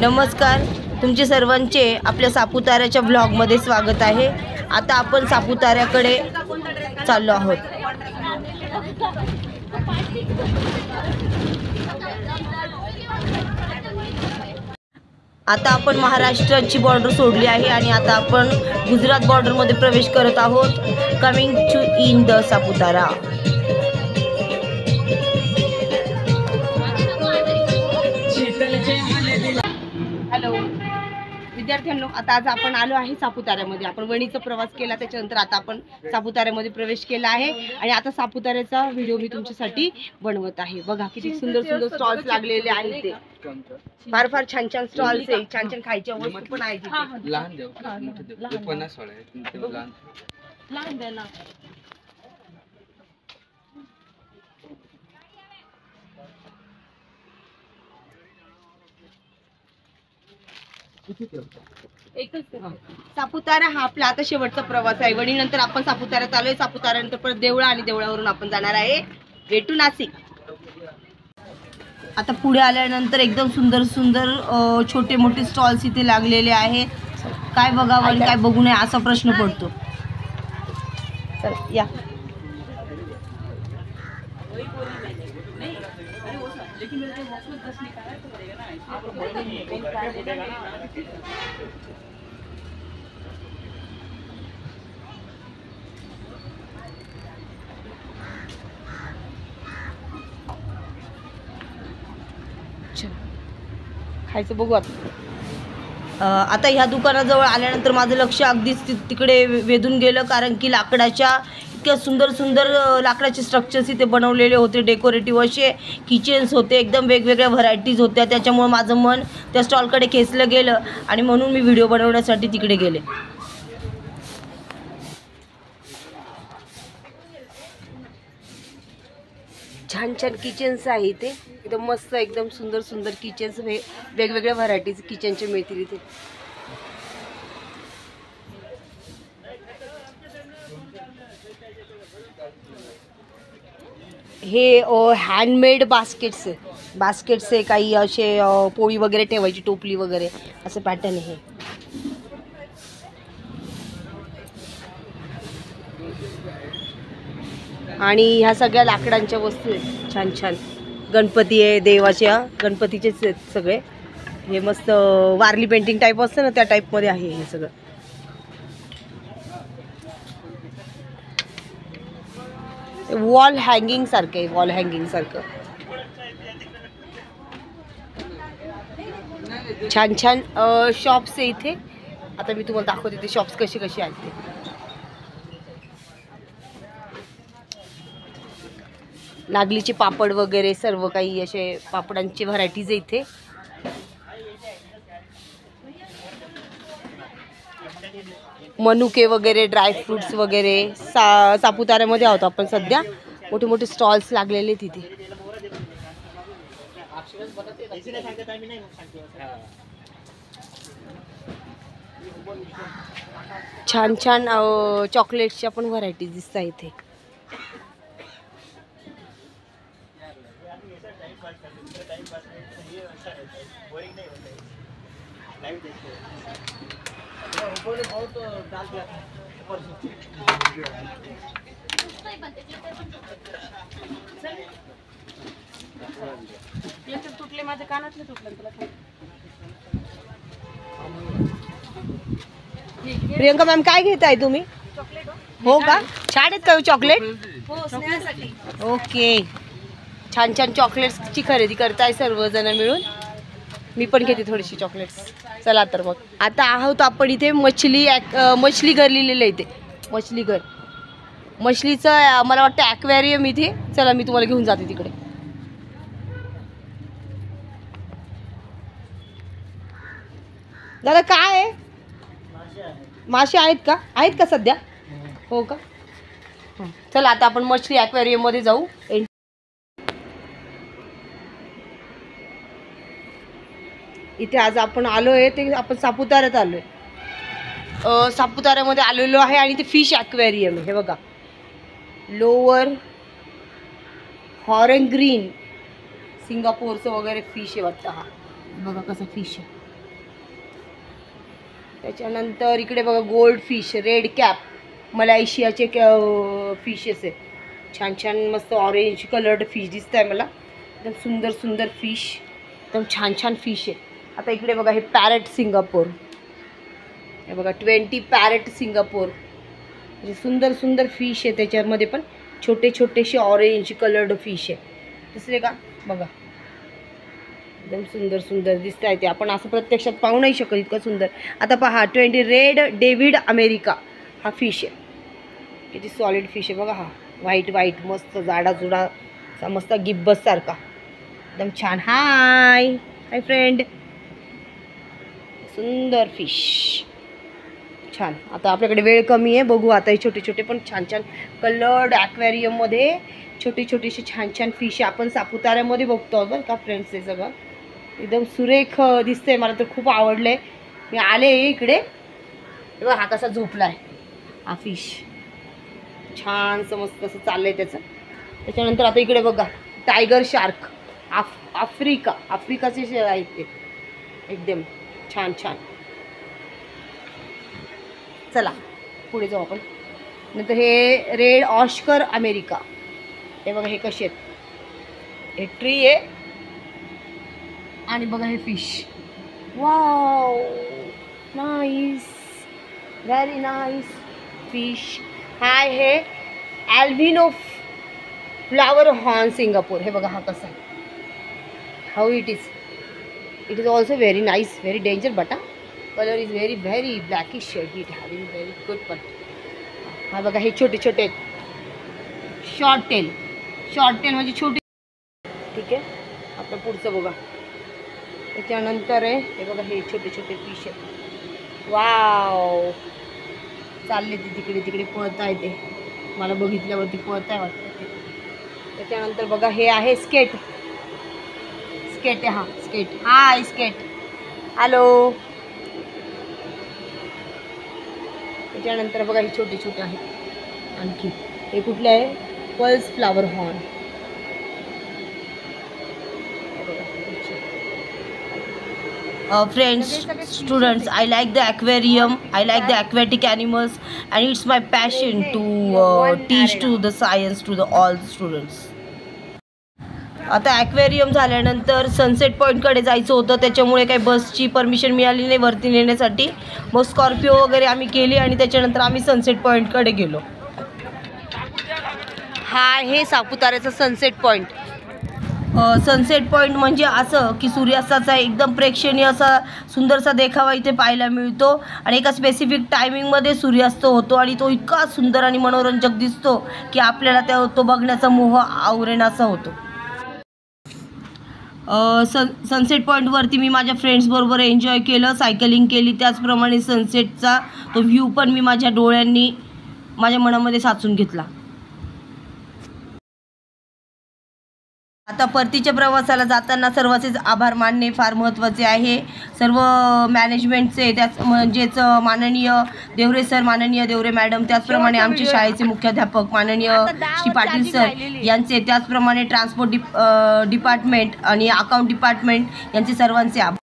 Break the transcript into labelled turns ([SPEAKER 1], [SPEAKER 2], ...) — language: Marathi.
[SPEAKER 1] नमस्कार, तुमचे सर्वांचे आपल्या सापुताऱ्याच्या व्लॉगमध्ये स्वागत आहे। आता आपण सापुताऱ्याकडे चाललो आहोत। आता आपण महाराष्ट्राची बॉर्डर सोडली आहे आणि आता आपण गुजरात बॉर्डरमध्ये प्रवेश करत आहोत। Coming to in the Saputara. Hello विद्यार्थ्यांनो, आता आज आपण आलो आहे सापुताऱ्यामध्ये। आपण वणीचा प्रवास केला, त्याच्यानंतर आता आपण सापुताऱ्यामध्ये प्रवेश केला आहे आणि आता सापुताऱ्याचा व्हिडिओ मी तुमच्यासाठी बनवत आहे। बघा किती सुंदर सुंदर स्टॉल्स लागलेले आहेत, ते फार फार छान छान स्टॉल्स आहे, छान छान खायच्या वस्तू पण आहेत। लहान देव लहान द्या ना। सापुतारा हा आपला आता शेवटचा प्रवास आहे। वणी नंतर आपण सापुताऱ्यात आलोय। सापुताऱ्यानंतर परत देवळा आणि देवळावरून आपण जाणार आहे वे टू नाशिक। आता पुढे आल्यानंतर एकदम सुंदर सुंदर छोटे मोठे स्टॉल्स इथे लागलेले आहेत। काय बघावं आणि काय बघू नये असा प्रश्न पडतो। चल या। खायचं बघू आता ह्या दुकानाजवळ आल्यानंतर माझं लक्ष अगदीच तिकडे वेधून गेलं, कारण की लाकडाच्या इतक्या सुंदर सुंदर लाकडाचे स्ट्रक्चर्स इथे बनवलेले होते। डेकोरेटिव्ह असे किचन्स होते, एकदम वेगवेगळ्या व्हरायटीज होत्या। त्याच्यामुळे माझं मन त्या स्टॉलकडे खेचलं गेलं आणि म्हणून मी व्हिडिओ बनवण्यासाठी तिकडे गेले। छान छान किचन्स आहे इथे, एकदम मस्त, एकदम सुंदर सुंदर किचन्स, वेगवेगळ्या व्हरायटीज किचनचे मिळतील इथे। हे हँडमेड बास्केट्स आहे, काही असे पोळी वगैरे ठेवायची, टोपली वगैरे असं पॅटर्न आहे। आणि ह्या सगळ्या लाकडांच्या वस्तू आहेत, छान छान। गणपती आहे, देवाच्या गणपतीचेच आहेत सगळे। हे मस्त वारली पेंटिंग टाईप असतं ना, त्या टाईपमध्ये आहे हे सगळं। वॉल हँगिंग सारखं आहे, वॉल हँगिंग सारखं छान छान शॉप्स आहे इथे। आता मी तुम्हाला दाखवते ते शॉप्स कशी कशी आहेत ते। नागलीचे पापड वगैरे सर्व काही असे पापडांची व्हरायटीज आहे इथे। मनुके वगैरे, ड्राय फ्रुट्स वगैरे। सापुताऱ्यामध्ये आहोत आपण सध्या, मोठे मोठे स्टॉल्स लागलेले तिथे। छान छान चॉकलेट्सच्या पण व्हरायटीज दिसत आहेत इथे। तुटले माझ्या कानातले तुटले तुला। प्रियंका मॅम, काय घेताय तुम्ही? हो का, छान आहेत का चॉकलेट? ओके, छान छान चॉकलेट्सची खरेदी करताय सर्वजण मिळून। मी पण घेते थोडीशी चॉकलेट्स। चला तर मग आता आहोत आपण इथे मछली घर लिहिलेलं इथे, मछली घर। मछलीचं मला वाटतं ॲक्वेरियम इथे। चला मी तुम्हाला घेऊन जाते तिकडे। दादा काय आहे? मासे आहेत का? आहेत का सध्या? हो का, चला आता आपण मछली ॲक्वेरियम मध्ये जाऊ। इथे आज आपण आलोय ते आपण सापुताऱ्यात आलोय। सापुताऱ्यामध्ये आलेलो आहे आणि ते फिश ॲक्वेरियम आहे। हे बघा, लोअर हॉरेन ग्रीन सिंगापूरचं वगैरे फिश आहे वाटतं। हा बघा कसं फिश आहे। त्याच्यानंतर इकडे बघा गोल्ड फिश, रेड कॅप मलेशियाचे फिशेस आहे. छान छान मस्त ऑरेंज कलर्ड फिश दिसत आहे मला. एकदम सुंदर सुंदर फिश, एकदम छान छान फिश आहे. आता इकडे बघा हे पॅरेट सिंगापूर, हे बघा 20 पॅरेट सिंगापूर. म्हणजे सुंदर सुंदर फिश आहे. त्याच्यामध्ये पण छोटे छोटेसे ऑरेंज कलर्ड फिश आहे. दिसले का बघा, एकदम सुंदर सुंदर दिसत आहे ते. आपण असं प्रत्यक्षात पाहू नाही शकत इतकं सुंदर. आता पहा 20 रेड डेव्हिड अमेरिका हा फिश आहे. किती सॉलिड फिश आहे बघा. हा व्हाईट व्हाईट मस्त जाडा जुडा मस्त गिब्बस सारखा एकदम छान. हाय हाय फ्रेंड, सुंदर फिश छान. आता आपल्याकडे वेळ कमी आहे, बघू आता हे छोटे छोटे पण छान छान कलर्ड ॲक्वेरियममध्ये छोटे छोटेसे छान छान फिश आपण सापुताऱ्यामध्ये बघतो बरं का फ्रेंड्स. हे सगळं एकदम सुरेख दिसतंय, मला तर खूप आवडलं आहे. मी आले इकडे तेव्हा हा कसा झोपला आहे हा फिश, छान समजतं कसं चाललं आहे त्याचं. त्याच्यानंतर आता इकडे बघा टायगर शार्क, आफ्रिकाचे आहेत ते, एकदम छान छान. चला पुढे जाऊ आपण. नंतर हे रेड ऑस्कर अमेरिका, हे बघा हे कसे आहेत. हे ट्री आहे आणि बघा हे fish. Wow nice, very nice fish. Hi हे ॲल्बिनो फ्लावर हॉर्न सिंगापूर. हे बघा हा कसा आहे, how it is also very nice, very danger but colour is very blackish shade. It having very good but. हा बघा हे छोटे छोटे शॉर्ट टेल म्हणजे छोटे. ठीक आहे, आता पुढचं बघा. त्याच्यानंतर आहे हे बघा हे छोटे छोटे फिश आहेत. वाव चालले ते तिकडे तिकडे पळत आहे ते, मला बघितल्यावरती पळत आहे वाटतं ते. त्याच्यानंतर बघा हे आहे स्केट आहे. हा स्केट, हाय स्केट, हॅलो. त्याच्यानंतर बघा हे छोटे छोटे आहेत आणखी. हे कुठले आहे, pulse flower horn. Friends, students, I like the aquarium, I like the aquatic animals, and it's my passion to teach to the science to the all students. आता ॲक्वेरियम झाल्यानंतर सनसेट पॉईंटकडे जायचं होतं, त्याच्यामुळे काही बसची परमिशन मिळाली नाही वरती नेण्यासाठी. मग स्कॉर्पिओ वगैरे आम्ही केली आणि त्याच्यानंतर आम्ही सनसेट पॉईंटकडे गेलो. हा आहे सापुताऱ्याचा सनसेट पॉईंट. सनसेट पॉईंट म्हणजे असं की सूर्यास्ताचा एकदम प्रेक्षणीय असा सुंदरसा देखावा इथे पाहायला मिळतो. आणि एका स्पेसिफिक टायमिंगमध्ये सूर्यास्त होतो आणि तो इतका सुंदर आणि मनोरंजक दिसतो की आपल्याला तो बघण्याचा मोह आवरेनासा होतो. सनसेट पॉईंटवरती मी माझ्या फ्रेंड्सबरोबर एन्जॉय केलं, सायकलिंग केली. त्याचप्रमाणे सनसेटचा तो व्ह्यू पण मी माझ्या डोळ्यांनी माझ्या मनामध्ये साचून घेतला. आता परतीच्या प्रवासाला जाताना सर्वांचेच आभार मानणे फार महत्त्वाचे आहे. सर्व मॅनेजमेंटचे, त्याच म्हणजेच माननीय देवरे सर, माननीय देवरे मॅडम, त्याचप्रमाणे आमचे शाळेचे मुख्याध्यापक माननीय श्री पाटील सर यांचे, त्याचप्रमाणे ट्रान्सपोर्ट डिपार्टमेंट आणि अकाउंट डिपार्टमेंट यांचे सर्वांचे आभार.